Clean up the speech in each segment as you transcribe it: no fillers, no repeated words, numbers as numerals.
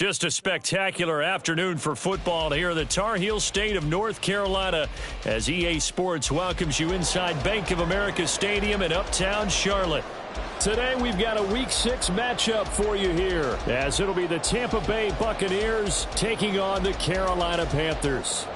Just a spectacular afternoon for football here in the Tar Heel state of North Carolina as EA Sports welcomes you inside Bank of America Stadium in uptown Charlotte. Today we've got a Week 6 matchup for you here as it'll be the Tampa Bay Buccaneers taking on the Carolina Panthers.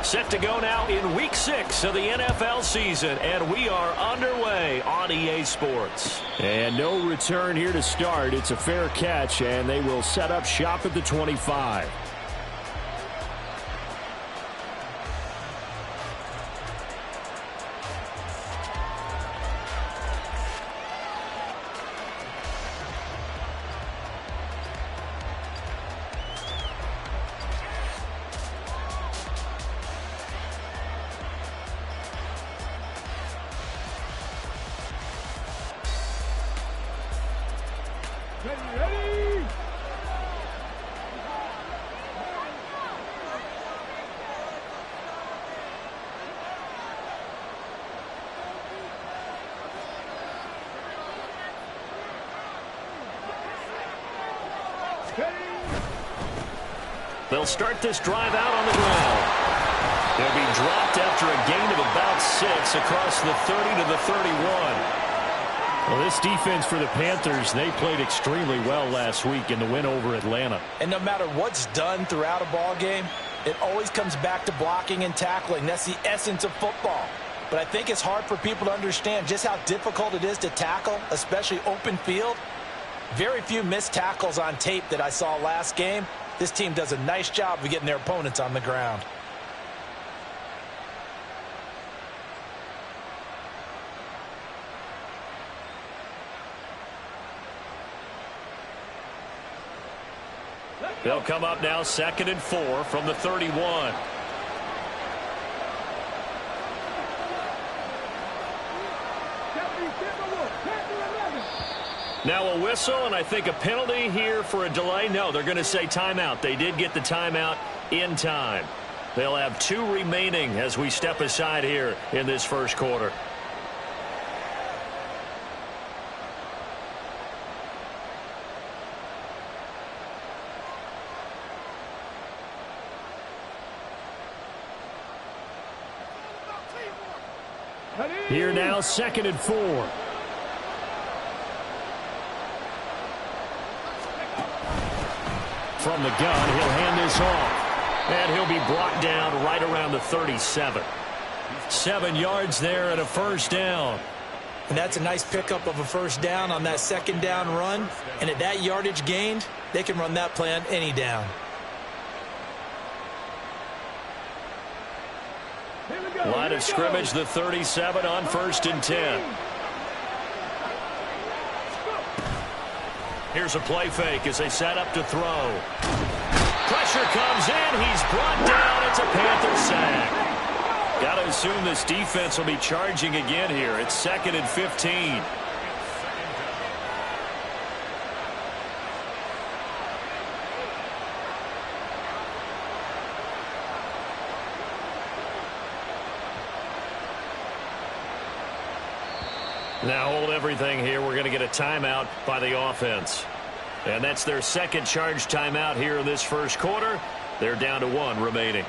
Set to go now in Week 6 of the NFL season, and we are underway on EA Sports. And no return here to start. It's a fair catch, and they will set up shop at the 25. Ready? They'll start this drive out on the ground. They'll be dropped after a gain of about 6 across the 30 to the 31. Well, this defense for the Panthers, they played extremely well last week in the win over Atlanta. And no matter what's done throughout a ball game, it always comes back to blocking and tackling. That's the essence of football. But I think it's hard for people to understand just how difficult it is to tackle, especially open field. Very few missed tackles on tape that I saw last game. This team does a nice job of getting their opponents on the ground. They'll come up now 2nd and 4 from the 31. Now a whistle, and I think a penalty here for a delay. No, they're going to say timeout. They did get the timeout in time. They'll have 2 remaining as we step aside here in this first quarter. Here now, 2nd and 4. From the gun, he'll hand this off. And he'll be brought down right around the 37. 7 yards there and a first down. And that's a nice pickup of a first down on that 2nd down run. And at that yardage gained, they can run that play on any down. Line of scrimmage, the 37 on 1st and 10. Here's a play fake as they set up to throw. Pressure comes in. He's brought down. It's a Panther sack. Got to assume this defense will be charging again here. It's 2nd and 15. Now hold everything here. We're going to get a timeout by the offense. And that's their 2nd charge timeout here in this first quarter. They're down to 1 remaining.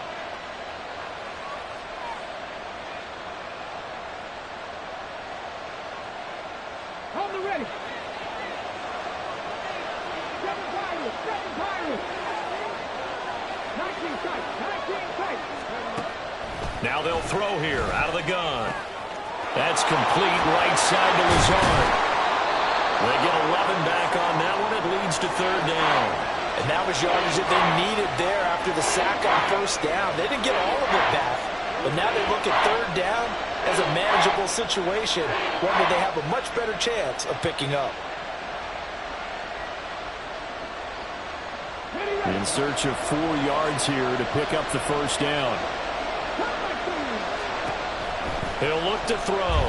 Hold the ready. Seven Pirates. 19 tight. Now they'll throw here out of the gun. That's complete right side to Lazard. They get 11 back on that one. It leads to 3rd down. And that was yardage that they needed there after the sack on 1st down. They didn't get all of it back. But now they look at 3rd down as a manageable situation, one that they have a much better chance of picking up. In search of 4 yards here to pick up the first down. He'll look to throw.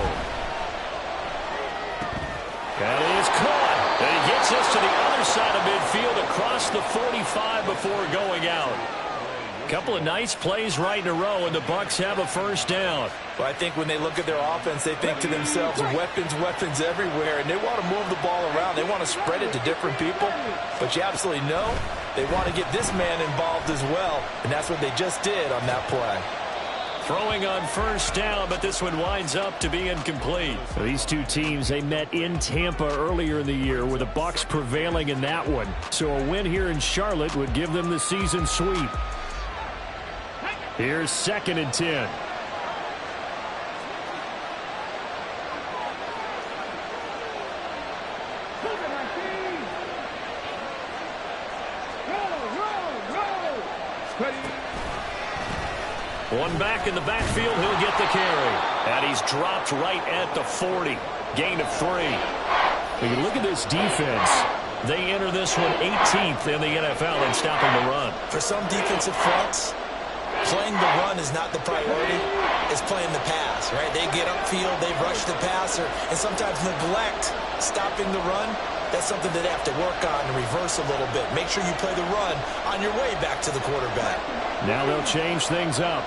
That is caught. And he gets us to the other side of midfield across the 45 before going out. A couple of nice plays right in a row, and the Bucs have a first down. Well, I think when they look at their offense, they think to themselves, weapons everywhere, and they want to move the ball around. They want to spread it to different people, but you absolutely know they want to get this man involved as well, and that's what they just did on that play. Throwing on first down, but this one winds up to be incomplete. These two teams, they met in Tampa earlier in the year, with the Bucs prevailing in that one. So a win here in Charlotte would give them the season sweep. Here's 2nd and 10. One back in the backfield, he'll get the carry. And he's dropped right at the 40. Gain of 3. When you look at this defense, they enter this one 18th in the NFL in stopping the run. For some defensive fronts, playing the run is not the priority. It's playing the pass, right? They get upfield, they rush the passer, and sometimes neglect stopping the run. That's something that they have to work on and reverse a little bit. Make sure you play the run on your way back to the quarterback. Now they'll change things up.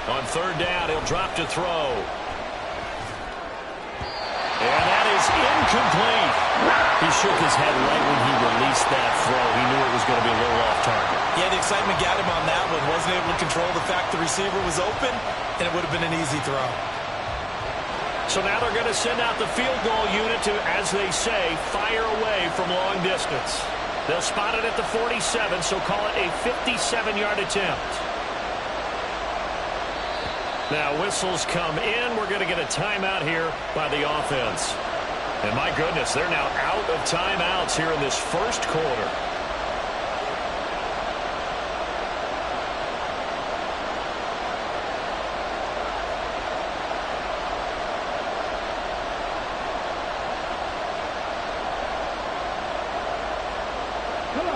On 3rd down, he'll drop to throw. And that is incomplete. He shook his head right when he released that throw. He knew it was going to be a little off target. Yeah, the excitement got him on that one. Wasn't able to control the fact the receiver was open, and it would have been an easy throw. So now they're going to send out the field goal unit to, as they say, fire away from long distance. They'll spot it at the 47, so call it a 57-yard attempt. Now whistles come in. We're going to get a timeout here by the offense. And my goodness, they're now out of timeouts here in this first quarter.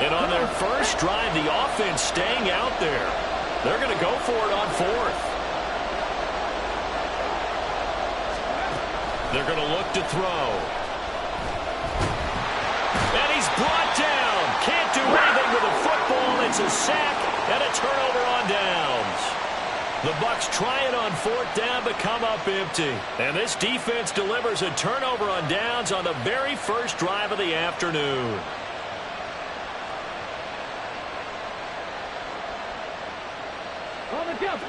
And on their first drive, the offense staying out there. They're going to go for it on 4th. They're going to look to throw. And he's brought down. Can't do anything with a football. It's a sack and a turnover on downs. The Bucs try it on 4th down, but come up empty. And this defense delivers a turnover on downs on the very first drive of the afternoon. On the jump.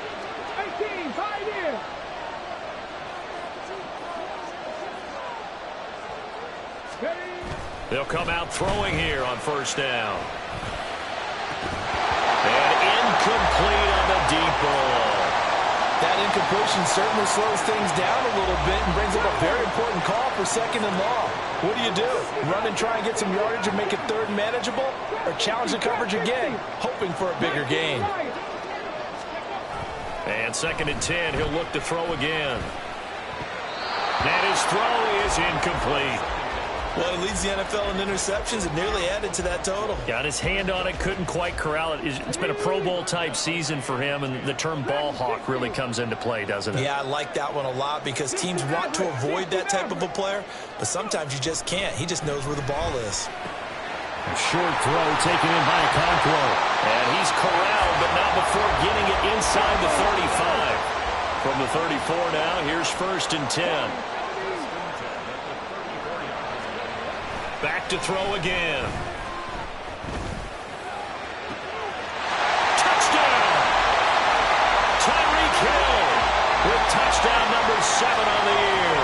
18, 5 in. They'll come out throwing here on 1st down. And incomplete on the deep ball. That incompletion certainly slows things down a little bit and brings up a very important call for 2nd and long. What do? Run and try and get some yardage and make it 3rd and manageable? Or challenge the coverage again, hoping for a bigger gain? And 2nd and 10, he'll look to throw again. And his throw is incomplete. Well, he leads the NFL in interceptions and nearly added to that total. Got his hand on it, couldn't quite corral it. It's been a Pro Bowl-type season for him, and the term ball hawk really comes into play, doesn't it? Yeah, I like that one a lot because teams want to avoid that type of a player, but sometimes you just can't. He just knows where the ball is. A short throw taken in by Okonkwo. And he's corralled, but not before getting it inside the 35. From the 34 now, here's 1st and 10. Back to throw again. Touchdown! Tyreek Hill with touchdown number 7 on the year.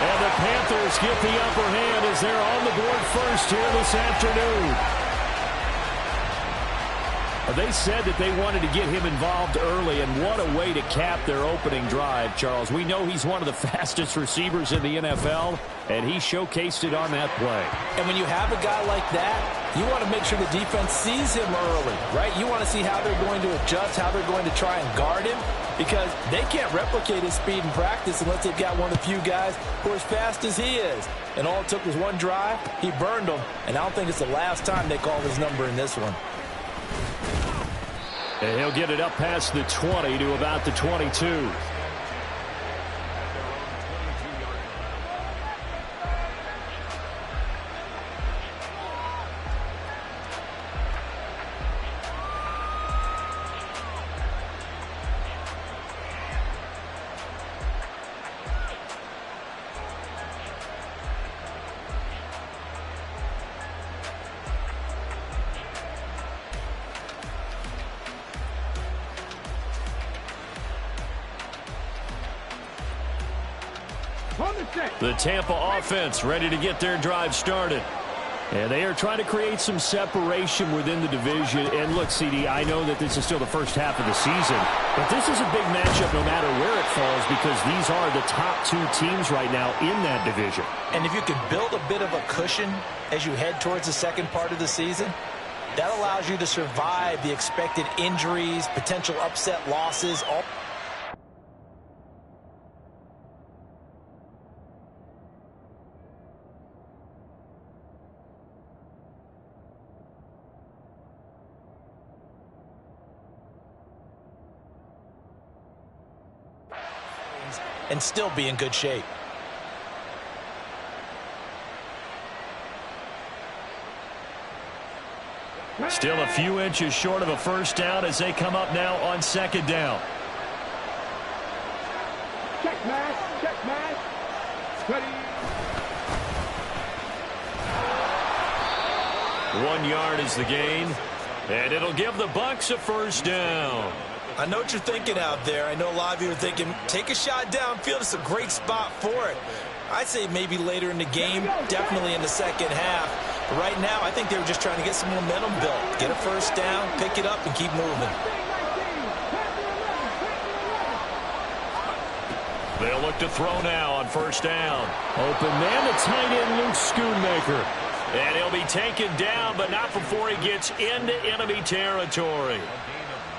And the Panthers get the upper hand as they're on the board first here this afternoon. They said that they wanted to get him involved early, and what a way to cap their opening drive, Charles. We know he's one of the fastest receivers in the NFL, and he showcased it on that play. And when you have a guy like that, you want to make sure the defense sees him early, right? You want to see how they're going to adjust, how they're going to try and guard him, because they can't replicate his speed in practice unless they've got one of the few guys who are as fast as he is. And all it took was one drive. He burned them, and I don't think it's the last time they call his number in this one. And he'll get it up past the 20 to about the 22. The Tampa offense ready to get their drive started. And they are trying to create some separation within the division. And look, CD, I know that this is still the first half of the season, but this is a big matchup no matter where it falls because these are the top two teams right now in that division. And if you could build a bit of a cushion as you head towards the second part of the season, that allows you to survive the expected injuries, potential upset losses, all. And still be in good shape. Still a few inches short of a first down as they come up now on second down. Check match. Ready. 1 yard is the gain, and it'll give the Bucs a first down. I know what you're thinking out there. I know a lot of you are thinking, take a shot downfield. It's a great spot for it. I'd say maybe later in the game, definitely in the second half. But right now, I think they were just trying to get some momentum built. Get a first down, pick it up, and keep moving. They'll look to throw now on first down. Open man, the tight end, Luke Schoonmaker. And he'll be taken down, but not before he gets into enemy territory.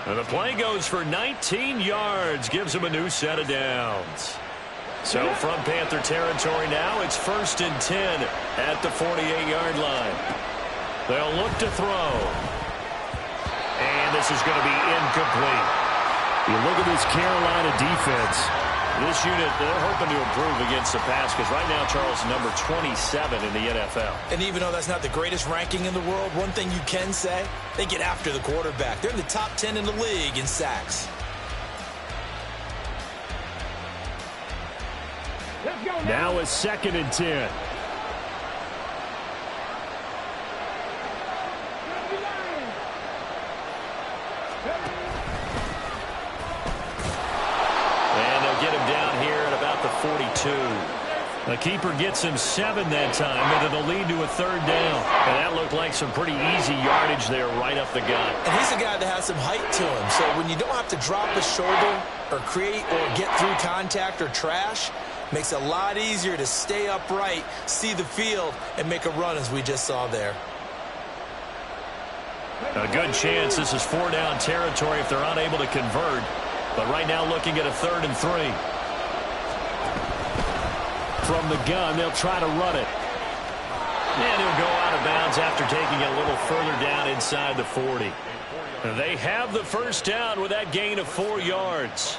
And the play goes for 19 yards, gives him a new set of downs. So from Panther territory now, it's 1st and 10 at the 48-yard line. They'll look to throw. And this is going to be incomplete. You look at this Carolina defense. This unit, they're hoping to improve against the pass because right now, Charles, number 27 in the NFL. And even though that's not the greatest ranking in the world, one thing you can say, they get after the quarterback. They're in the top 10 in the league in sacks. Let's go now it's 2nd and 10. The 42. The keeper gets him 7 that time, and it'll lead to a third down. And that looked like some pretty easy yardage there right up the gut. And he's a guy that has some height to him, so when you don't have to drop a shoulder or create or get through contact or trash, makes it a lot easier to stay upright, see the field, and make a run as we just saw there. A good chance this is 4-down territory if they're unable to convert. But right now looking at a 3rd and 3. From the gun, they'll try to run it. And he'll go out of bounds after taking it a little further down inside the 40. They have the first down with that gain of 4 yards.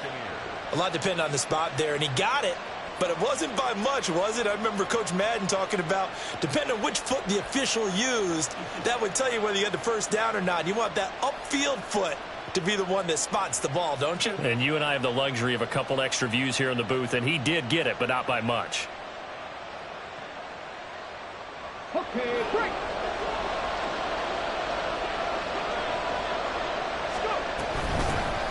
A lot depended on the spot there, and he got it, but it wasn't by much, was it? I remember Coach Madden talking about, depending on which foot the official used, that would tell you whether you had the first down or not. You want that upfield foot to be the one that spots the ball, don't you? And you and I have the luxury of a couple extra views here in the booth, and he did get it, but not by much. Okay, break.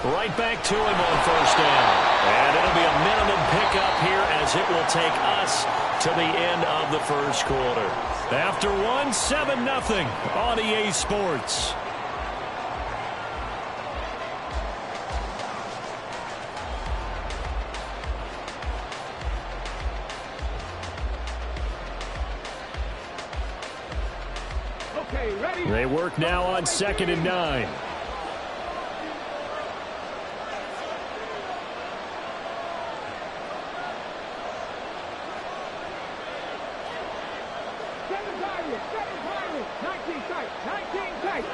Right back to him on first down. And it'll be a minimum pickup here as it will take us to the end of the first quarter. After 7-0 on EA Sports. Okay, ready? They work now on 2nd and 9. Seven 19 tight. 19 tight.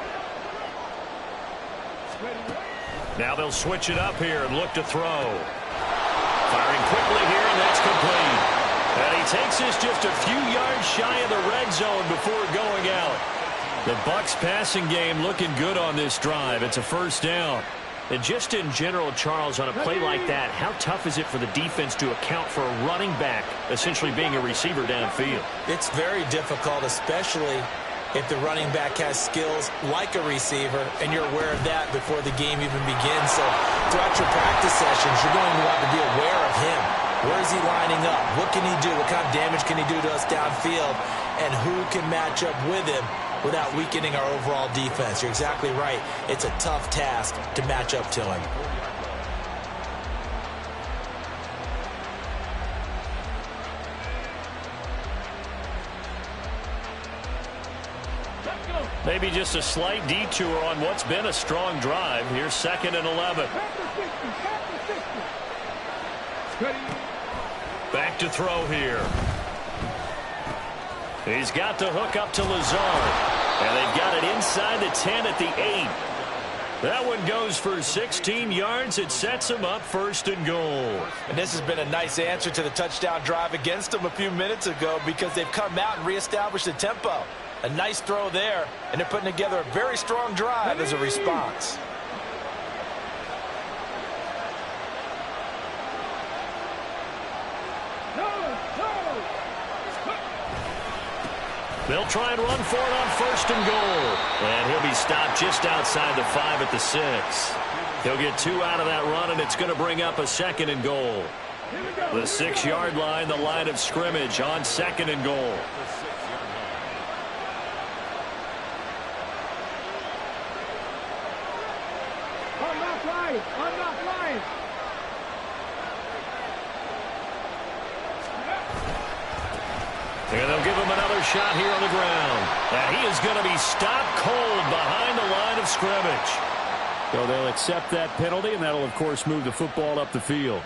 Ready? Now they'll switch it up here and look to throw. Firing quickly here, and that's complete. And he takes this just a few yards shy of the red zone before going out. The Bucs passing game looking good on this drive. It's a first down. And just in general, Charles, on a play like that, how tough is it for the defense to account for a running back essentially being a receiver downfield? It's very difficult, especially if the running back has skills like a receiver, and you're aware of that before the game even begins. So throughout your practice sessions, you're going to want to be aware of him. Where is he lining up? What can he do? What kind of damage can he do to us downfield? And who can match up with him without weakening our overall defense? You're exactly right. It's a tough task to match up to him. Maybe just a slight detour on what's been a strong drive. Here's 2nd and 11. Back to throw here. He's got the hook up to Lazard. And they've got it inside the 10 at the 8. That one goes for 16 yards. It sets him up 1st and goal. And this has been a nice answer to the touchdown drive against them a few minutes ago, because they've come out and reestablished the tempo. A nice throw there, and they're putting together a very strong drive as a response. They'll try and run for it on 1st and goal. And he'll be stopped just outside the 5 at the 6. He'll get 2 out of that run, and it's going to bring up a 2nd and goal. The 6-yard line, the line of scrimmage on 2nd and goal. And they'll give him another shot here on the ground. And he is going to be stopped cold behind the line of scrimmage. So they'll accept that penalty, and that'll, of course, move the football up the field.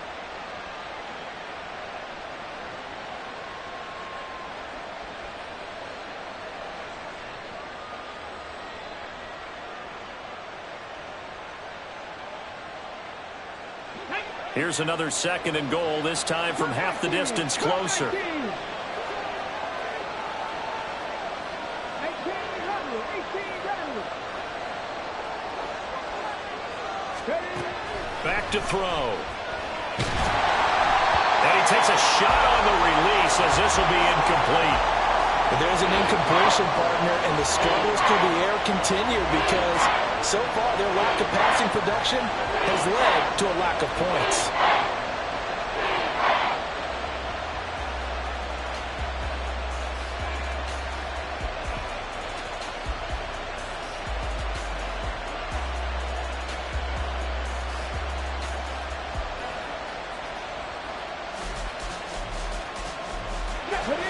Here's another 2nd and goal, this time from half the distance closer. Back to throw. And he takes a shot on the release, as this will be incomplete. But there's an incompletion, partner, and the struggles through the air continue, because so far their lack of passing production has led to a lack of points.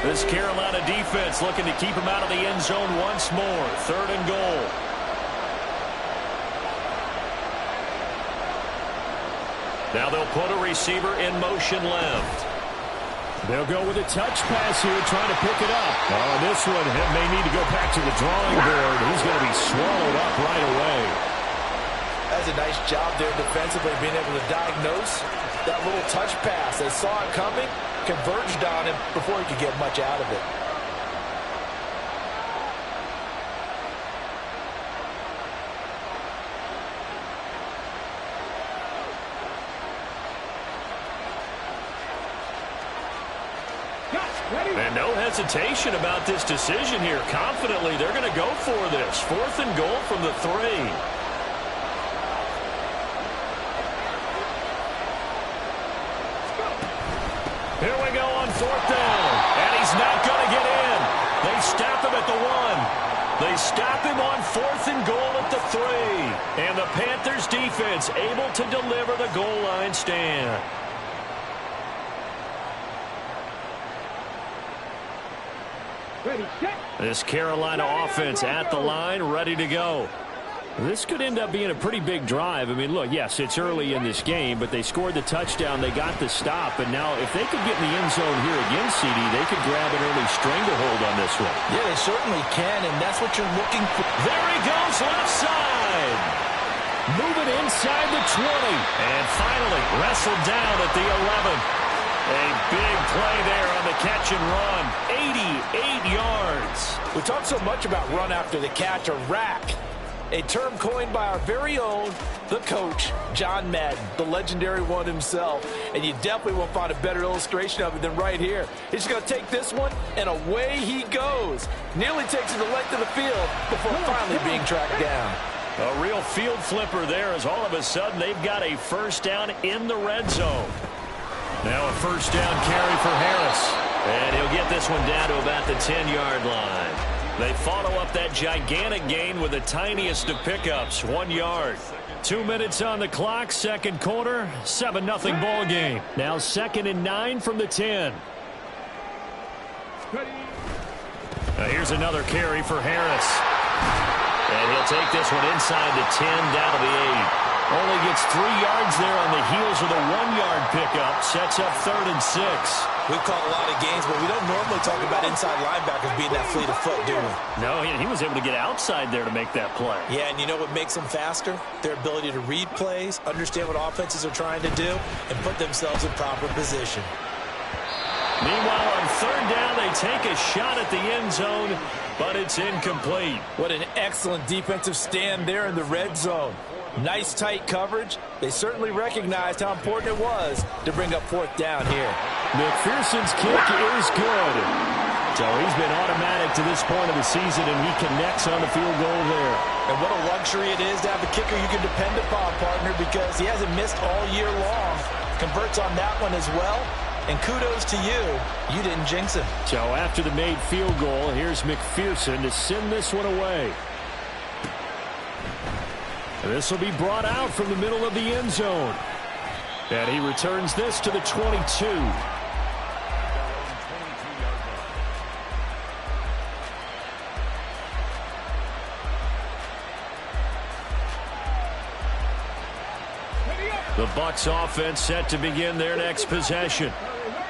This Carolina defense looking to keep him out of the end zone once more. 3rd and goal. Now they'll put a receiver in motion left. They'll go with a touch pass here, trying to pick it up. Oh, this one may need to go back to the drawing board. He's going to be swallowed up right away. That's a nice job there defensively, being able to diagnose that little touch pass. They saw it coming, converged on him before he could get much out of it. And no hesitation about this decision here. Confidently, they're going to go for this. 4th and goal from the 3. Here we go on 4th down. And he's not going to get in. They stop him at the 1. They stop him on 4th and goal at the 3. And the Panthers defense able to deliver the goal line stand. This Carolina offense at the line, ready to go. This could end up being a pretty big drive. I mean, look, yes, it's early in this game, but they scored the touchdown, they got the stop, and now if they could get in the end zone here again, CD, they could grab an early stranglehold on this one. Yeah, they certainly can, and that's what you're looking for. There he goes, left side. Moving inside the 20. And finally wrestled down at the 11. A big play there on the catch and run. 88 yards. We talk so much about run after the catch, or rack. A term coined by our very own, the coach, John Madden, the legendary one himself. And you definitely won't find a better illustration of it than right here. He's going to take this one, and away he goes. Nearly takes it the length of the field before finally being tracked down. A real field flipper there, as all of a sudden they've got a first down in the red zone. Now a first down carry for Harris. And he'll get this one down to about the 10-yard line. They follow up that gigantic gain with the tiniest of pickups, 1 yard. 2 minutes on the clock, second quarter, 7-0 ball game. Now 2nd and 9 from the 10. Now here's another carry for Harris. And he'll take this one inside the 10, down to the 8. Only gets 3 yards there on the heels of the 1-yard pickup. Sets up 3rd and 6. We've caught a lot of games, but we don't normally talk about inside linebackers being that fleet of foot, do we? No, he was able to get outside there to make that play. Yeah, and you know what makes them faster? Their ability to read plays, understand what offenses are trying to do, and put themselves in proper position. Meanwhile, on 3rd down, they take a shot at the end zone, but it's incomplete. What an excellent defensive stand there in the red zone. Nice tight coverage. They certainly recognized how important it was to bring up 4th down here. McPherson's kick is good. So he's been automatic to this point of the season, and he connects on the field goal there. And what a luxury it is to have a kicker you can depend upon, partner, because he hasn't missed all year long. Converts on that one as well. And kudos to you. You didn't jinx him. So after the made field goal, here's McPherson to send this one away. This will be brought out from the middle of the end zone. And he returns this to the 22. The Bucs offense set to begin their next possession.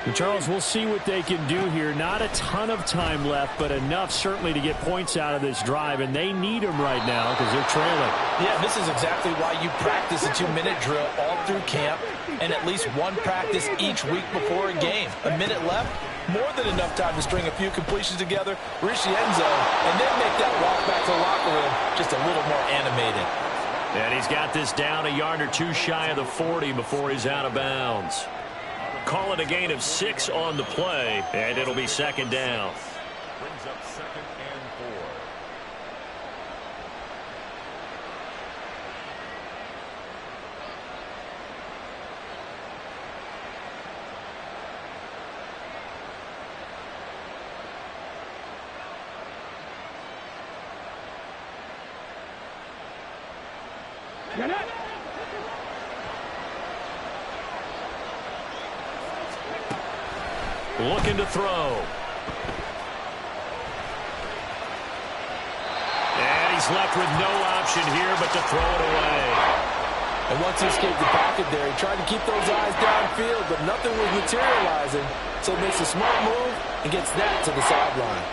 And Charles, we'll see what they can do here. Not a ton of time left, but enough certainly to get points out of this drive, and they need them right now because they're trailing. Yeah, this is exactly why you practice a 2-minute drill all through camp and at least one practice each week before a game. A minute left, more than enough time to string a few completions together, reach the end zone, and then make that walk back to the locker room just a little more animated. And he's got this down a yard or two shy of the 40 before he's out of bounds. Call it a gain of 6 on the play, and it'll be 2nd down. Brings up 2nd and 4. Get it! Looking to throw. And he's left with no option here but to throw it away. And once he escaped the pocket there, he tried to keep those eyes downfield, but nothing was materializing. So he makes a smart move and gets that to the sideline.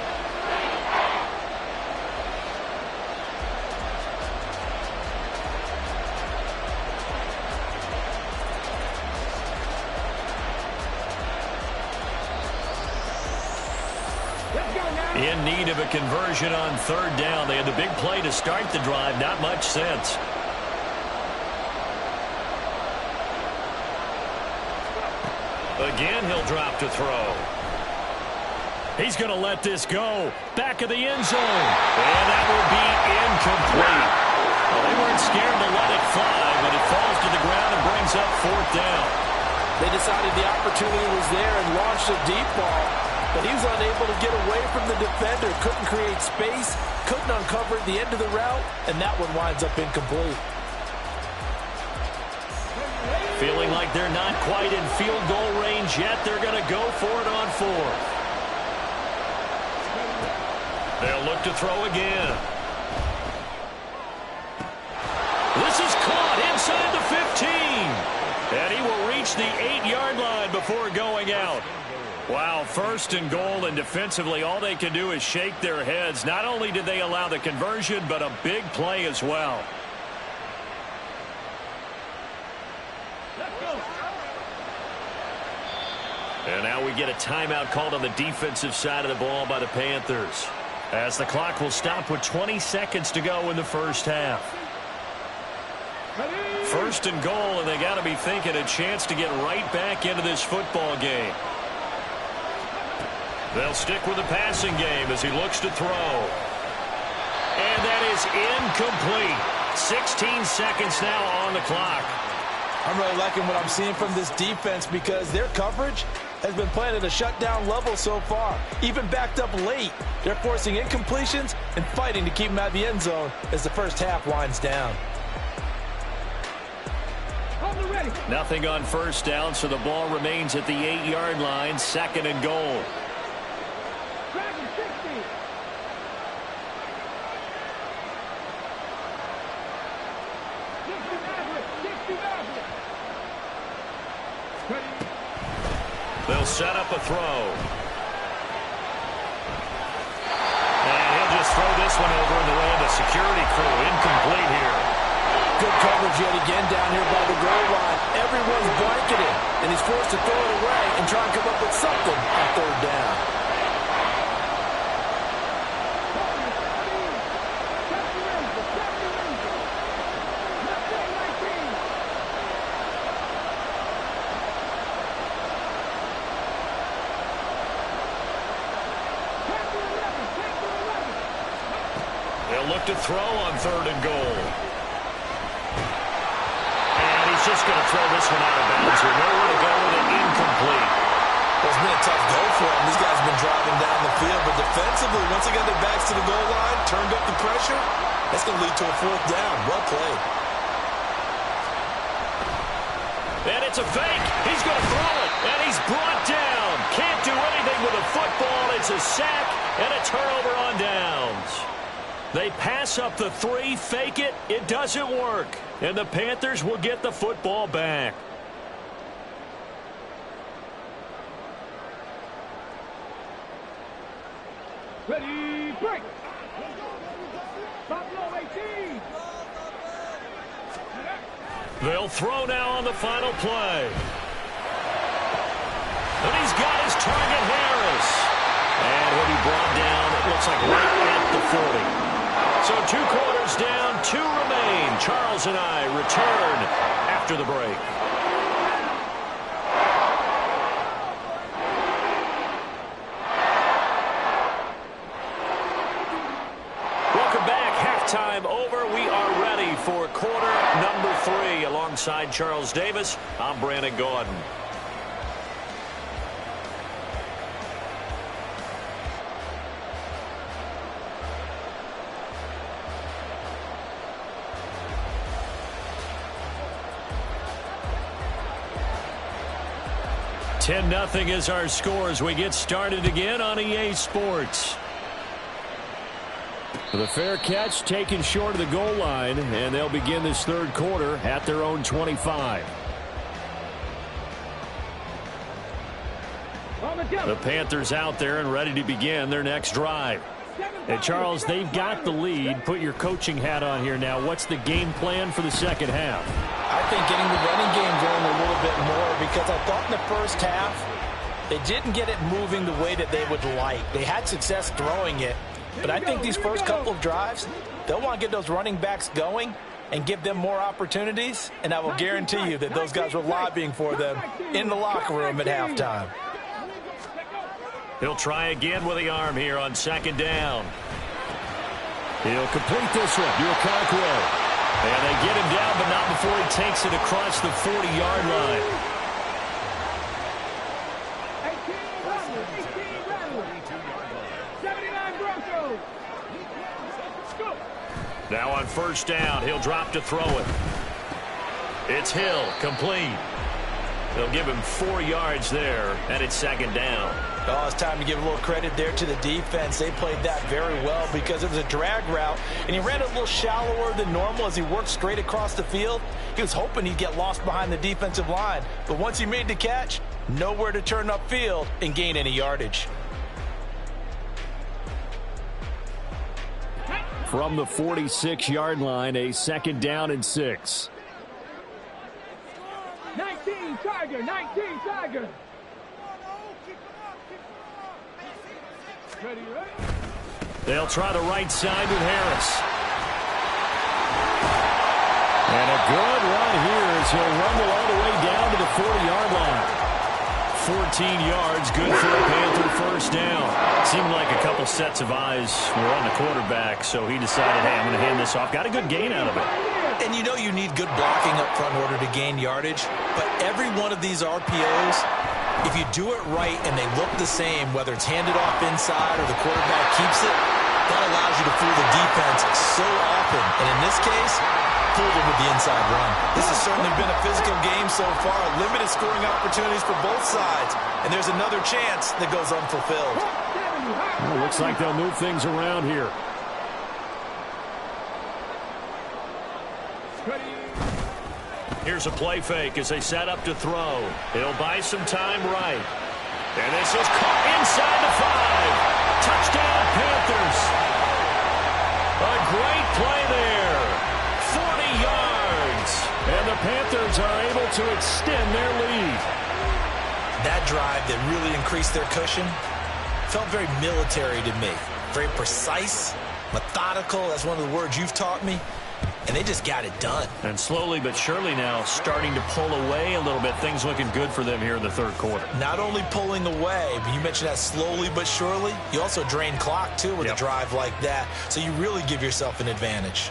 In need of a conversion on 3rd down. They had the big play to start the drive. Not much sense. Again, he'll drop to throw. He's going to let this go. Back of the end zone. And that will be incomplete. Well, they weren't scared to let it fly, but it falls to the ground and brings up 4th down. They decided the opportunity was there and launched a deep ball. But he was unable to get away from the defender, couldn't create space, couldn't uncover at the end of the route, and that one winds up incomplete. Feeling like they're not quite in field goal range yet, they're going to go for it on 4th. They'll look to throw again. This is caught inside the 15. And he will reach the 8-yard line before going out. Wow, 1st and goal, and defensively all they can do is shake their heads. Not only did they allow the conversion, but a big play as well. And now we get a timeout called on the defensive side of the ball by the Panthers, as the clock will stop with 20 seconds to go in the first half. First and goal, and they got to be thinking a chance to get right back into this football game. They'll stick with the passing game as he looks to throw. And that is incomplete. 16 seconds now on the clock. I'm really liking what I'm seeing from this defense because their coverage has been playing at a shutdown level so far. Even backed up late, they're forcing incompletions and fighting to keep them out of the end zone as the first half winds down. Nothing on first down, so the ball remains at the 8-yard line, second and goal. They'll set up a throw. And he'll just throw this one over in the way of the security crew. Incomplete here. Good coverage yet again down here by the goal line. Everyone's blanketed, and he's forced to throw it away and try and come up with something on third down. Look to throw on third and goal. And he's just going to throw this one out of bounds here. Nowhere to go with it. Incomplete. Well, it's been a tough go for him. These guys have been driving down the field. But defensively, once they got their backs to the goal line, turned up the pressure, that's going to lead to a fourth down. Well played. And it's a fake. He's going to throw it. And he's brought down. Can't do anything with a football. It's a sack and a turnover on downs. They pass up the 3, fake it, it doesn't work. And the Panthers will get the football back. Ready, break. Buffalo 18. They'll throw now on the final play. And he's got his target, Harris. And he'll be brought down, it looks like right at the 40. So 2 quarters down, 2 remain. Charles and I return after the break. Welcome back. Halftime over. We are ready for quarter number 3. Alongside Charles Davis, I'm Brandon Gaudin. Nothing is our score as we get started again on EA Sports. The fair catch taken short of the goal line, and they'll begin this third quarter at their own 25. The Panthers out there and ready to begin their next drive. And Charles, they've got the lead. Put your coaching hat on here now. What's the game plan for the second half? I think getting the running game going a little bit more, because I thought in the first half they didn't get it moving the way that they would like. They had success throwing it, but I think these first couple of drives, they'll want to get those running backs going and give them more opportunities, and I will guarantee you that those guys were lobbying for them in the locker room at halftime. He'll try again with the arm here on second down. He'll complete this one. Okonkwo. And they get him down, but not before he takes it across the 40-yard line. Now on first down, he'll drop to throw it. It's Hill, complete. They'll give him 4 yards there, and it's second down. Oh, it's time to give a little credit there to the defense. They played that very well because it was a drag route, and he ran a little shallower than normal as he worked straight across the field. He was hoping he'd get lost behind the defensive line, but once he made the catch, nowhere to turn upfield and gain any yardage. From the 46-yard line, a second down and 6. 19 Tiger, 19 Tiger. Ready, ready? They'll try the right side with Harris. And a good run here as he'll rumble all the way down to the 40-yard line. 14 yards, good for a Panther first down. Seemed like a couple sets of eyes were on the quarterback, so he decided, hey, I'm going to hand this off. Got a good gain out of it. And you know you need good blocking up front in order to gain yardage, but every one of these RPOs, if you do it right and they look the same, whether it's handed off inside or the quarterback keeps it, that allows you to fool the defense so often. And in this case, fooled them with the inside run. This has certainly been a physical game so far. Limited scoring opportunities for both sides. And there's another chance that goes unfulfilled. Well, looks like they'll move things around here. Here's a play fake as they set up to throw. He'll buy some time right. And this is caught inside the 5. Touchdown, Panthers. A great play there. 40 yards. And the Panthers are able to extend their lead. That drive that really increased their cushion felt very military to me. Very precise, methodical. That's one of the words you've taught me. And they just got it done. And slowly but surely now starting to pull away a little bit. Things looking good for them here in the third quarter. Not only pulling away, but you mentioned that slowly but surely. You also drain clock, too, with a drive like that. So you really give yourself an advantage.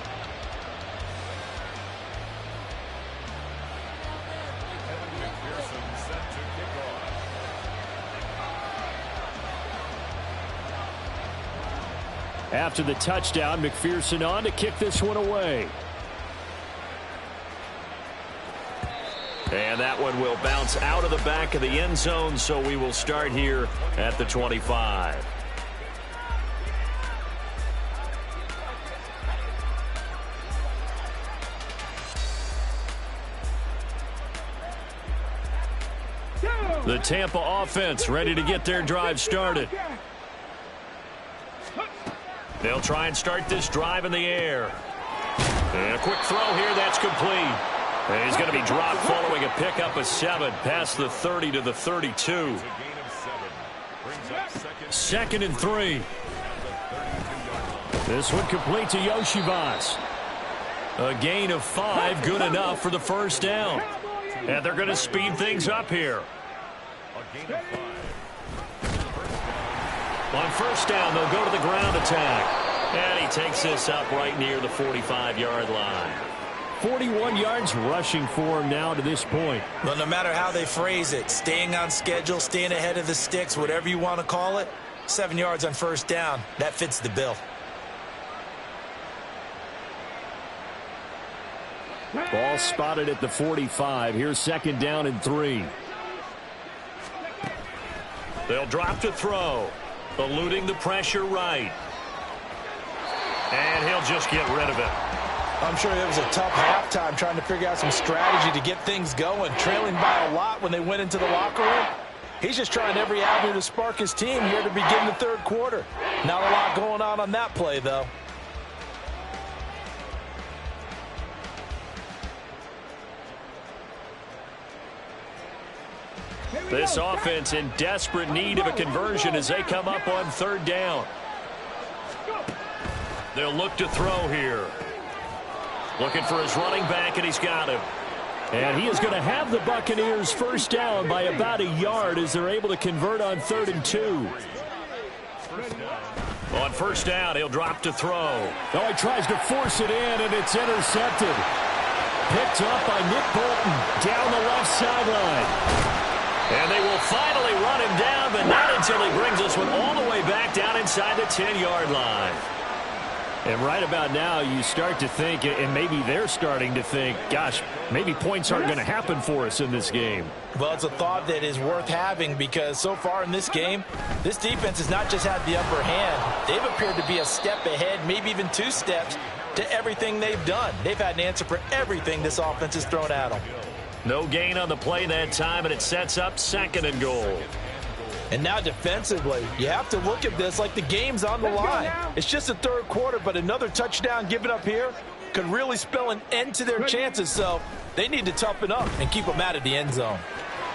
After the touchdown, McPherson on to kick this one away. And that one will bounce out of the back of the end zone, so we will start here at the 25. The Tampa offense ready to get their drive started. They'll try and start this drive in the air. And a quick throw here, that's complete. And he's going to be dropped following a pickup of 7 past the 30 to the 32. Second and 3. This one complete to Yoshivas. A gain of 5, good enough for the first down. And they're going to speed things up here. On first down, they'll go to the ground attack. And he takes this up right near the 45-yard line. 41 yards rushing for him now to this point. Well, no matter how they phrase it, staying on schedule, staying ahead of the sticks, whatever you want to call it, 7 yards on first down, that fits the bill. Ball spotted at the 45. Here's second down and 3. They'll drop to throw. Eluding the pressure right. And he'll just get rid of it. I'm sure it was a tough halftime trying to figure out some strategy to get things going. Trailing by a lot when they went into the locker room. He's just trying every avenue to spark his team here to begin the third quarter. Not a lot going on that play, though. This offense in desperate need of a conversion as they come up on third down. They'll look to throw here. Looking for his running back, and he's got him. And he is going to have the Buccaneers first down by about a yard as they're able to convert on 3rd and 2. On first down, he'll drop to throw. Oh, he tries to force it in, and it's intercepted. Picked up by Nick Bolton down the left sideline. And they will finally run him down, but not until he brings this one all the way back down inside the 10-yard line. And right about now, you start to think, and maybe they're starting to think, gosh, maybe points aren't going to happen for us in this game. Well, it's a thought that is worth having because so far in this game, this defense has not just had the upper hand. They've appeared to be a step ahead, maybe even 2 steps, to everything they've done. They've had an answer for everything this offense has thrown at them. No gain on the play that time, and it sets up 2nd and goal. And now defensively, you have to look at this like the game's on the line. It's just the third quarter, but another touchdown given up here could really spell an end to their chances, so they need to toughen up and keep them out of the end zone.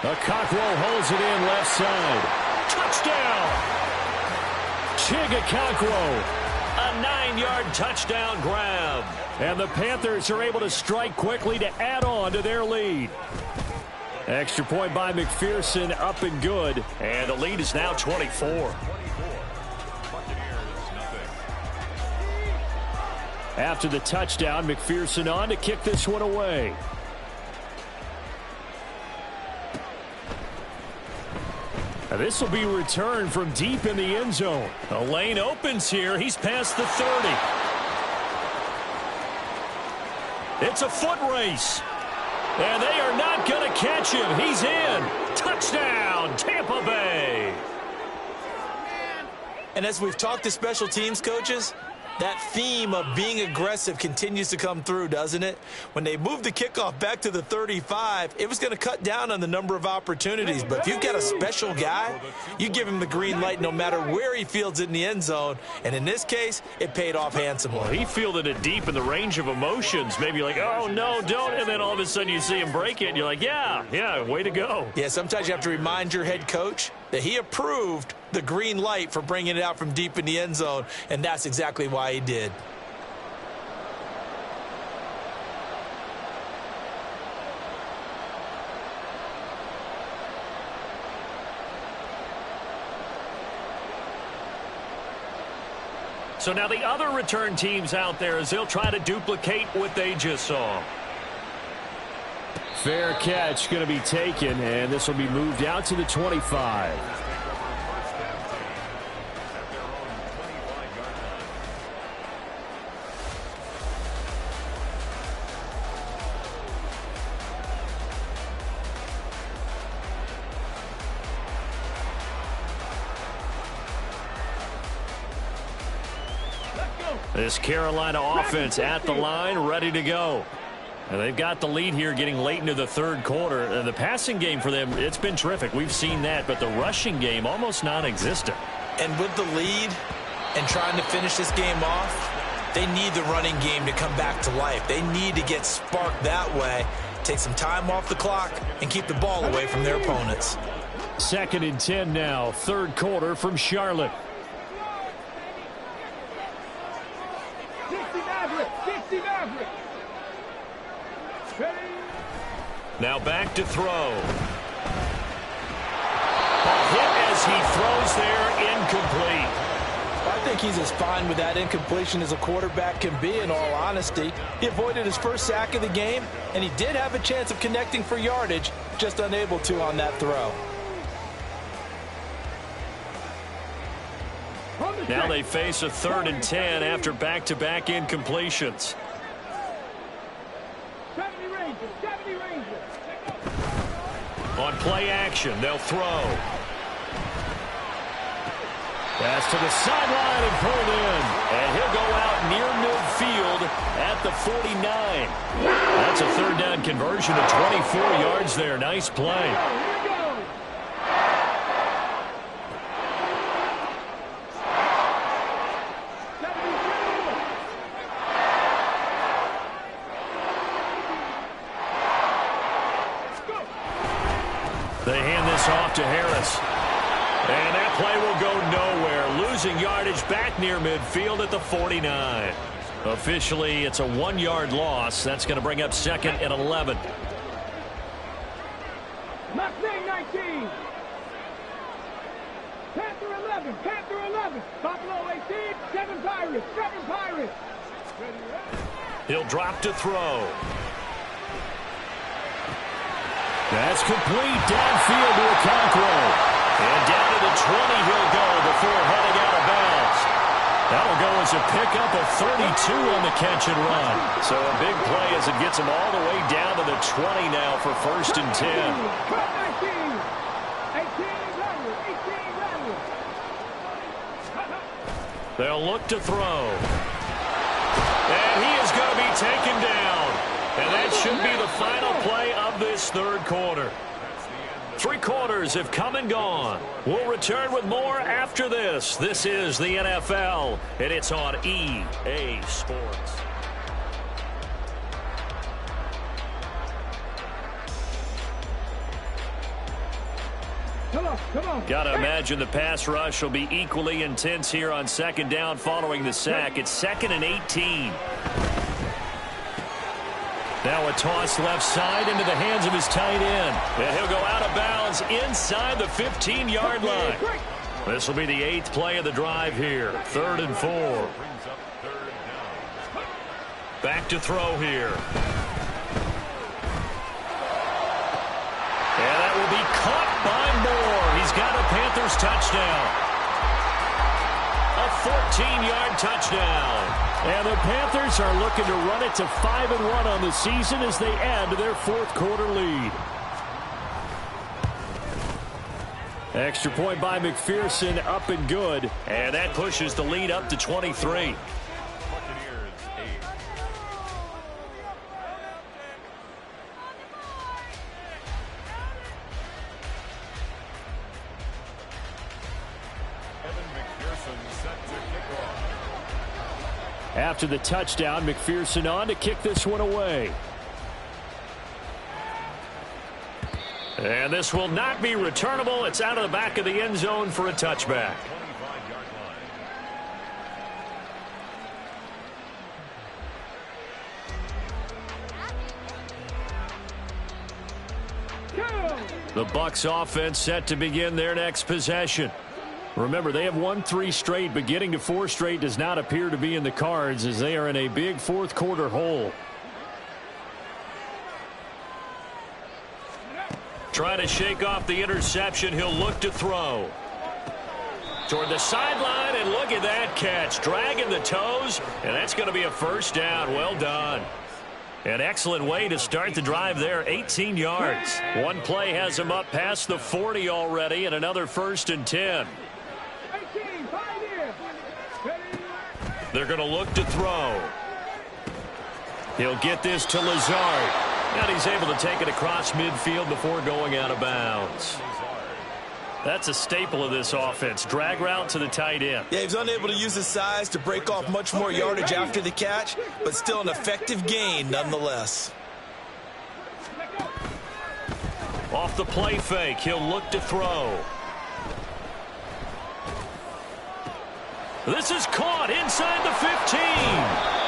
Okonkwo holds it in left side. Touchdown! Okonkwo, a 9-yard touchdown grab. And the Panthers are able to strike quickly to add on to their lead. Extra point by McPherson, up and good. And the lead is now 24. After the touchdown, McPherson on to kick this one away. Now this will be returned from deep in the end zone. The lane opens here. He's past the 30. It's a foot race. And they are not going to catch him. He's in. Touchdown, Tampa Bay. And as we've talked to special teams coaches, that theme of being aggressive continues to come through, doesn't it? When they moved the kickoff back to the 35, it was going to cut down on the number of opportunities. But if you've got a special guy, you give him the green light no matter where he fields it in the end zone. And in this case, it paid off handsomely. Well, he fielded it deep in the range of emotions. Maybe like, oh, no, don't. And then all of a sudden you see him break it, and you're like, yeah, way to go. Yeah, sometimes you have to remind your head coach that he approved the green light for bringing it out from deep in the end zone, and that's exactly why he did. So now the other return teams out there as they'll try to duplicate what they just saw. Fair catch going to be taken, and this will be moved out to the 25. This Carolina offense at the line, ready to go. And they've got the lead here getting late into the third quarter. The passing game for them, it's been terrific. We've seen that, but the rushing game almost non-existent. And with the lead and trying to finish this game off, they need the running game to come back to life. They need to get sparked that way, take some time off the clock, and keep the ball away from their opponents. 2nd and 10 now, third quarter from Charlotte. Now back to throw. A hit as he throws there, incomplete. I think he's as fine with that incompletion as a quarterback can be, in all honesty. He avoided his first sack of the game, and he did have a chance of connecting for yardage, just unable to on that throw. Now they face a 3rd and 10 after back-to-back incompletions. 70 Rangers. On play action, they'll throw. Pass to the sideline and pulled in. And he'll go out near midfield at the 49. That's a 3rd down conversion of 24 yards there. Nice play. They hand this off to Harris. And that play will go nowhere. Losing yardage back near midfield at the 49. Officially, it's a 1-yard loss. That's going to bring up 2nd and 11. Mustang 19. Panther 11. Buffalo 18. 7 Pirates. He'll drop to throw. That's complete downfield to Okonkwo. And down to the 20 he'll go before heading out of bounds. That'll go as a pickup of 32 on the catch and run. So a big play as it gets him all the way down to the 20 now for 1st and 10. 18. They'll look to throw. And he is going to be taken down. And that should be the final play of this third quarter. 3 quarters have come and gone. We'll return with more after this. This is the NFL, and it's on EA Sports. Come on. Got to imagine the pass rush will be equally intense here on second down following the sack. It's 2nd and 18. Now a toss left side into the hands of his tight end. And he'll go out of bounds inside the 15-yard line. This will be the 8th play of the drive here. 3rd and 4. Back to throw here. And that will be caught by Moore. He's got a Panthers touchdown. A 14-yard touchdown. And the Panthers are looking to run it to 5-1 on the season as they add to their 4th quarter lead. Extra point by McPherson, up and good. And that pushes the lead up to 23. After the touchdown, McPherson on to kick this one away. And this will not be returnable. It's out of the back of the end zone for a touchback. The Bucs offense set to begin their next possession. Remember, they have won 3 straight, but getting to 4 straight does not appear to be in the cards as they are in a big 4th quarter hole. Trying to shake off the interception. He'll look to throw. Toward the sideline, and look at that catch. Dragging the toes, and that's going to be a first down. Well done. An excellent way to start the drive there, 18 yards. One play has him up past the 40 already, and another 1st and 10. They're going to look to throw. He'll get this to Lazard. And he's able to take it across midfield before going out of bounds. That's a staple of this offense. Drag route to the tight end. Yeah, he's unable to use his size to break off much more yardage after the catch, but still an effective gain nonetheless. Off the play fake, he'll look to throw. This is caught inside the 15.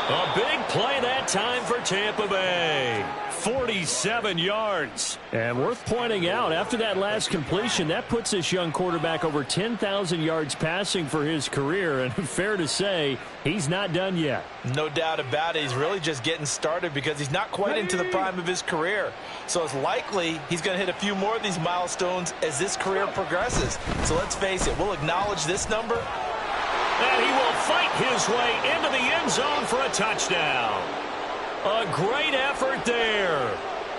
A big play that time for Tampa Bay. 47 yards. And worth pointing out, after that last completion, that puts this young quarterback over 10,000 yards passing for his career. And fair to say, he's not done yet. No doubt about it. He's really just getting started because he's not quite into the prime of his career. So it's likely he's going to hit a few more of these milestones as this career progresses. So let's face it, we'll acknowledge this number. And he will fight his way into the end zone for a touchdown. A great effort there.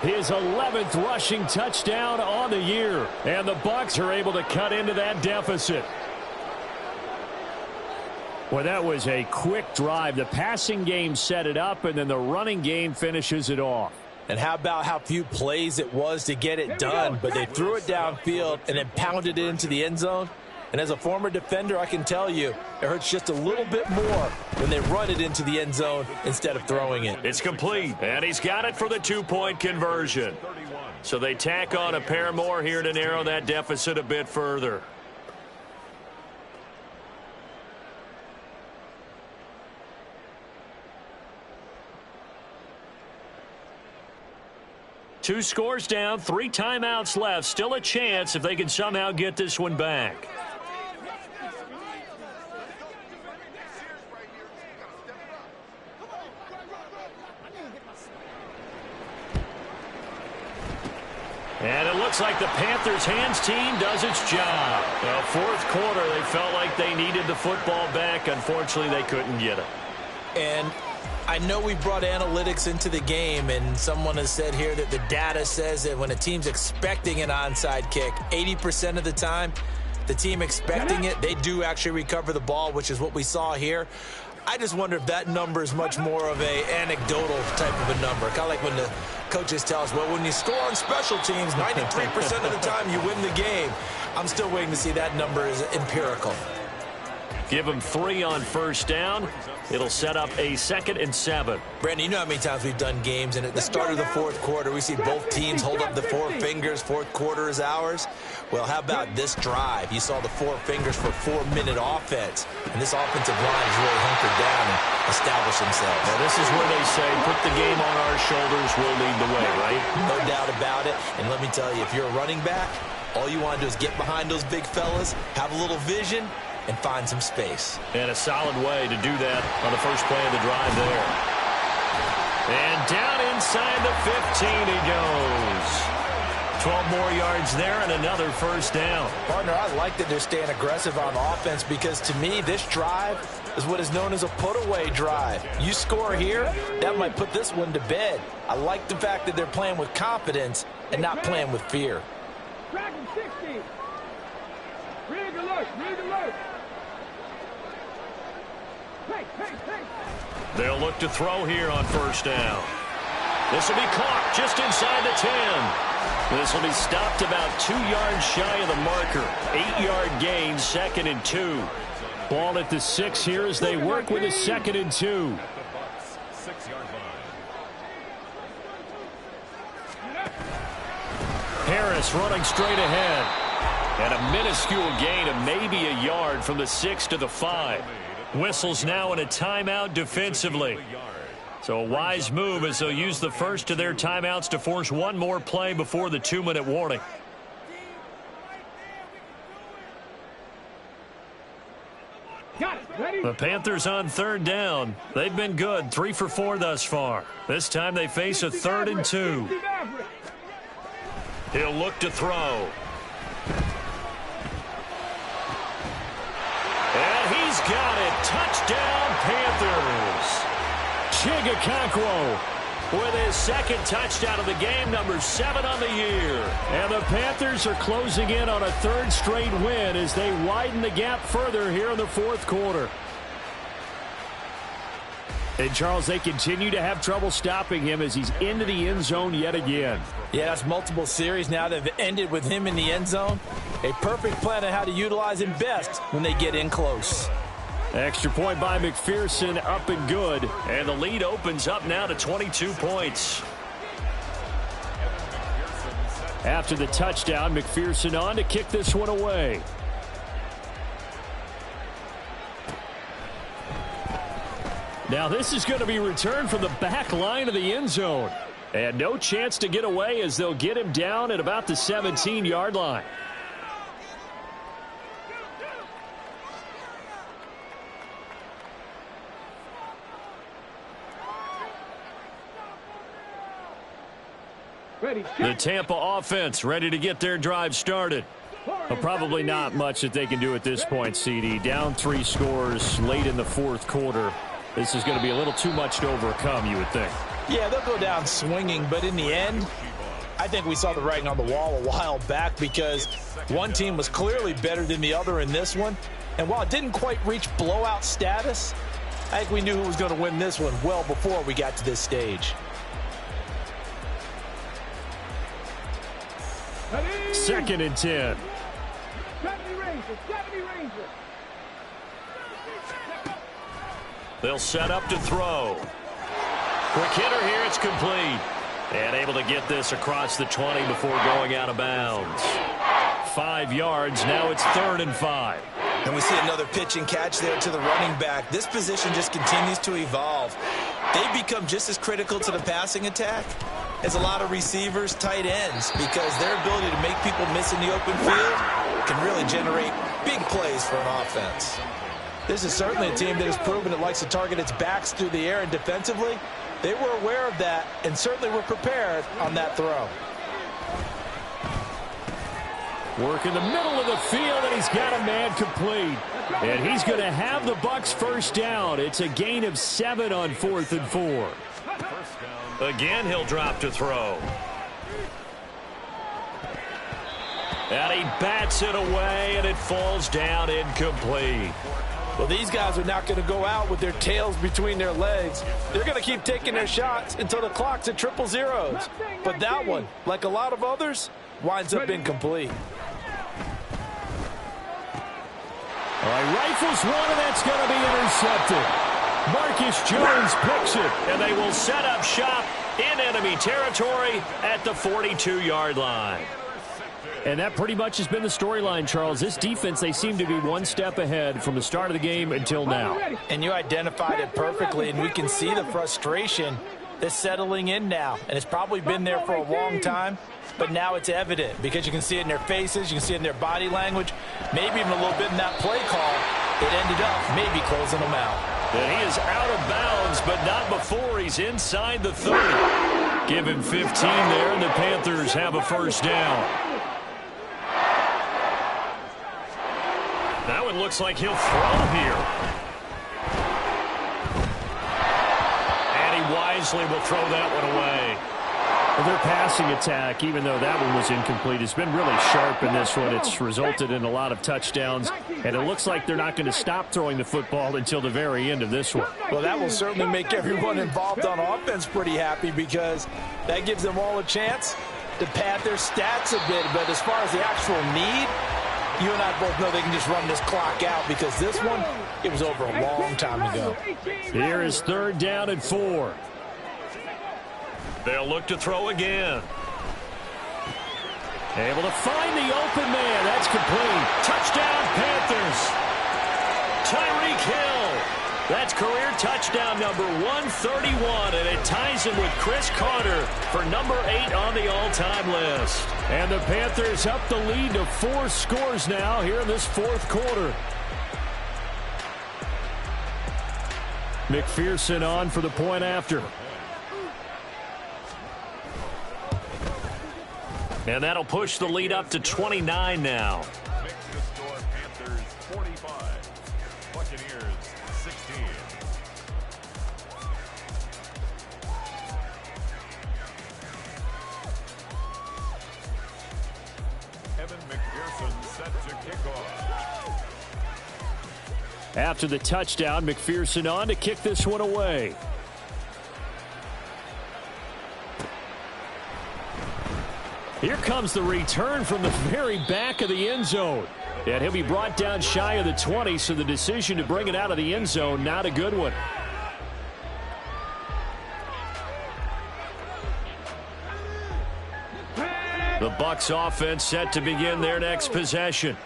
His 11th rushing touchdown on the year. And the Bucs are able to cut into that deficit. Well, that was a quick drive. The passing game set it up, and then the running game finishes it off. And how about how few plays it was to get it done, but they threw it downfield and then pounded it into the end zone. And as a former defender, I can tell you, it hurts just a little bit more when they run it into the end zone instead of throwing it. It's complete, and he's got it for the 2-point conversion. So they tack on a pair more here to narrow that deficit a bit further. Two scores down, 3 timeouts left. Still a chance if they can somehow get this one back. And it looks like the Panthers' hands team does its job. Well, 4th quarter, they felt like they needed the football back. Unfortunately, they couldn't get it. And I know we brought analytics into the game, and someone has said here that the data says that when a team's expecting an onside kick, 80% of the time, the team expecting it, they do actually recover the ball, which is what we saw here. I just wonder if that number is much more of a anecdotal type of a number. Kind of like when the coaches tell us, well, when you score on special teams, 93% of the time you win the game. I'm still waiting to see that number is empirical. Give him 3 on first down. It'll set up a 2nd and 7. Brandon, you know how many times we've done games, and at the start of the fourth quarter, we see both teams hold up the 4 fingers, fourth quarter is ours. Well, how about this drive? You saw the 4 fingers for 4-minute offense, and this offensive line has really hunkered down and established themselves. Now, this is where they say, put the game on our shoulders, we'll lead the way, right? No doubt about it, and let me tell you, if you're a running back, all you want to do is get behind those big fellas, have a little vision, and find some space. And a solid way to do that on the first play of the drive there. And down inside the 15 he goes. 12 more yards there and another first down. Partner, I like that they're staying aggressive on offense because to me, this drive is what is known as a put-away drive. You score here, that might put this one to bed. I like the fact that they're playing with confidence and not playing with fear. Dragon 60. Rig alert, rig alert. They'll look to throw here on first down. This will be caught just inside the 10. This will be stopped about 2 yards shy of the marker. 8-yard gain, 2nd and 2. Ball at the 6 here as they work with a 2nd and 2. Harris running straight ahead. And a minuscule gain of maybe a yard from the 6 to the 5. Whistles now in a timeout defensively. So a wise move as they'll use the first of their timeouts to force one more play before the 2-minute warning. The Panthers on 3rd down. They've been good, 3 for 4 thus far. This time they face a 3rd and 2. He'll look to throw. And he's got it. Touchdown, Panthers. Chigakonkwo with his 2nd touchdown of the game, number 7 on the year. And the Panthers are closing in on a 3rd straight win as they widen the gap further here in the 4th quarter. And, Charles, they continue to have trouble stopping him as he's into the end zone yet again. Yeah, that's multiple series now that have ended with him in the end zone. A perfect plan on how to utilize him best when they get in close. Extra point by McPherson, up and good. And the lead opens up now to 22 points. After the touchdown, McPherson on to kick this one away. Now this is going to be returned from the back line of the end zone. And no chance to get away as they'll get him down at about the 17-yard line. The Tampa offense ready to get their drive started. Well, probably not much that they can do at this point, CD. Down 3 scores late in the 4th quarter. This is going to be a little too much to overcome, you would think. Yeah, they'll go down swinging, but in the end, I think we saw the writing on the wall a while back because one team was clearly better than the other in this one. And while it didn't quite reach blowout status, I think we knew who was going to win this one well before we got to this stage. 2nd and 10. They'll set up to throw. Quick hitter here, it's complete. And able to get this across the 20 before going out of bounds. 5 yards, now it's 3rd and 5. And we see another pitch and catch there to the running back. This position just continues to evolve. They become just as critical to the passing attack as a lot of receivers, tight ends, because their ability to make people miss in the open field can really generate big plays for an offense. This is certainly a team that has proven it likes to target its backs through the air, and defensively, they were aware of that and certainly were prepared on that throw. Work in the middle of the field, and he's got a man complete. And he's going to have the Bucs first down. It's a gain of 7 on 4th and 4. Again, he'll drop to throw. And he bats it away, and it falls down incomplete. Well, these guys are not going to go out with their tails between their legs. They're going to keep taking their shots until the clock's at 0-0s. But that one, like a lot of others, winds up incomplete. Rifles one, and that's going to be intercepted. Marcus Jones picks it, and they will set up shop in enemy territory at the 42-yard line. And that pretty much has been the storyline, Charles. This defense, they seem to be one step ahead from the start of the game until now. And you identified it perfectly, and we can see the frustration that's settling in now. And it's probably been there for a long time, but now it's evident because you can see it in their faces, you can see it in their body language, maybe even a little bit in that play call. It ended up maybe closing them out. And he is out of bounds, but not before he's inside the 30. Give him 15 there, and the Panthers have a first down. That one looks like he'll throw here. And he wisely will throw that one away. Well, their passing attack, even though that one was incomplete, has been really sharp in this one. It's resulted in a lot of touchdowns, and it looks like they're not going to stop throwing the football until the very end of this one. Well, that will certainly make everyone involved on offense pretty happy because that gives them all a chance to pad their stats a bit. But as far as the actual need, you and I both know they can just run this clock out because this one, it was over a long time ago. Here is 3rd down and 4. They'll look to throw again. Able to find the open man. That's complete. Touchdown, Panthers. Tyreek Hill. That's career touchdown number 131, and it ties him with Chris Carter for number 8 on the all-time list. And the Panthers up the lead to 4 scores now here in this 4th quarter. McPherson on for the point after. And that'll push the lead up to 29 now. Makes the score Panthers 45, Buccaneers 16. Evan McPherson set to kick off. After the touchdown, McPherson on to kick this one away. Here comes the return from the very back of the end zone. And he'll be brought down shy of the 20, so the decision to bring it out of the end zone, not a good one. The Bucs offense set to begin their next possession.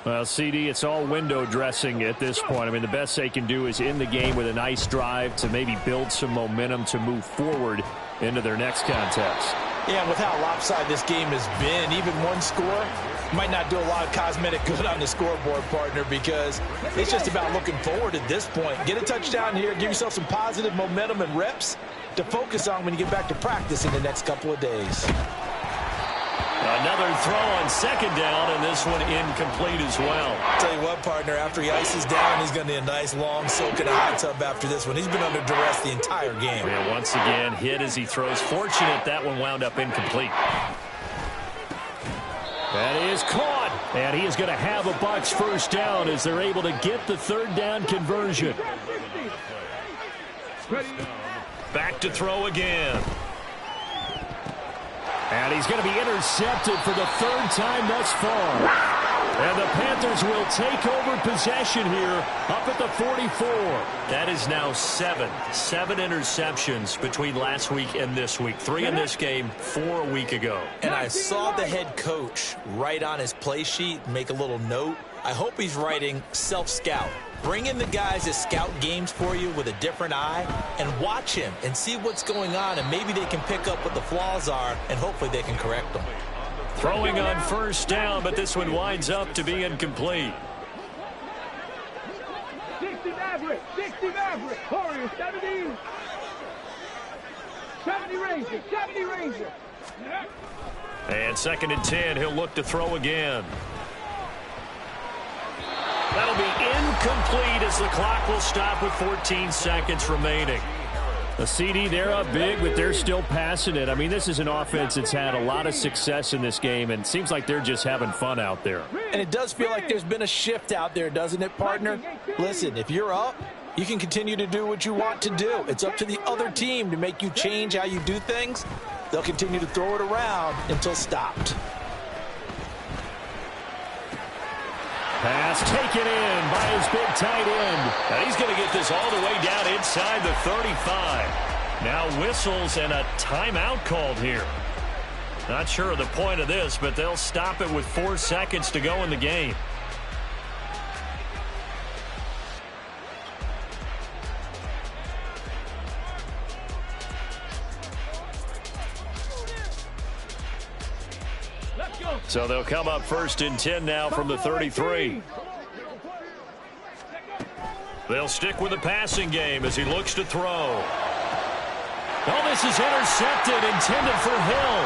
Well, CD, it's all window dressing at this point. I mean, the best they can do is end the game with a nice drive to maybe build some momentum to move forward into their next contest. Yeah, with how lopsided this game has been, even one score might not do a lot of cosmetic good on the scoreboard, partner, because it's just about looking forward at this point. Get a touchdown here, give yourself some positive momentum and reps to focus on when you get back to practice in the next couple of days. Another throw on 2nd down, and this one incomplete as well. Tell you what, partner, after he ices down, he's going to need a nice long soak in a hot tub after this one. He's been under duress the entire game. Yeah, once again, hit as he throws. Fortunate that one wound up incomplete. That is caught, and he is going to have a Bucs first down as they're able to get the 3rd down conversion. Back to throw again. And he's going to be intercepted for the 3rd time thus far. And the Panthers will take over possession here up at the 44. That is now 7 interceptions between last week and this week. 3 in this game, 4 a week ago. And I saw the head coach write on his play sheet, make a little note. I hope he's writing self-scout. Bring in the guys that scout games for you with a different eye and watch him and see what's going on, and maybe they can pick up what the flaws are, and hopefully they can correct them. Throwing on 1st down, but this one winds up to be incomplete. 60 Maverick, Warriors 70. 70 Ranger. And 2nd and 10, he'll look to throw again. That'll be incomplete as the clock will stop with 14 seconds remaining. The CD, they're up big, but they're still passing it. I mean, this is an offense that's had a lot of success in this game, and it seems like they're just having fun out there. And it does feel like there's been a shift out there, doesn't it, partner? Listen, if you're up, you can continue to do what you want to do. It's up to the other team to make you change how you do things. They'll continue to throw it around until stopped. Pass taken in by his big tight end. And he's going to get this all the way down inside the 35. Now whistles and a timeout called here. Not sure of the point of this, but they'll stop it with 4 seconds to go in the game. So they'll come up 1st and 10 now from the 33. They'll stick with the passing game as he looks to throw. Oh, this is intercepted, intended for Hill.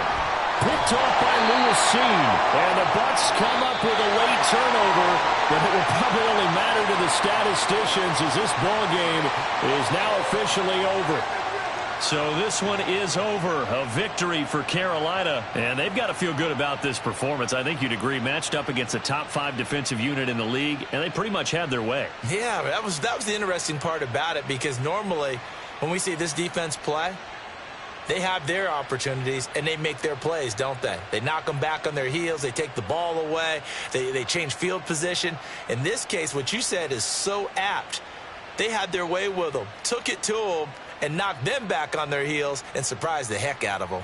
Picked off by Lewis. And the Bucs come up with a late turnover, but it will probably only matter to the statisticians as this ball game is now officially over. So this one is over. A victory for Carolina. And they've got to feel good about this performance. I think you'd agree. Matched up against a top 5 defensive unit in the league, and they pretty much had their way. Yeah, that was the interesting part about it, because normally when we see this defense play, they have their opportunities and they make their plays, don't they? They knock them back on their heels. They take the ball away. They change field position. In this case, what you said is so apt. They had their way with them, took it to them, and knocked them back on their heels and surprised the heck out of them.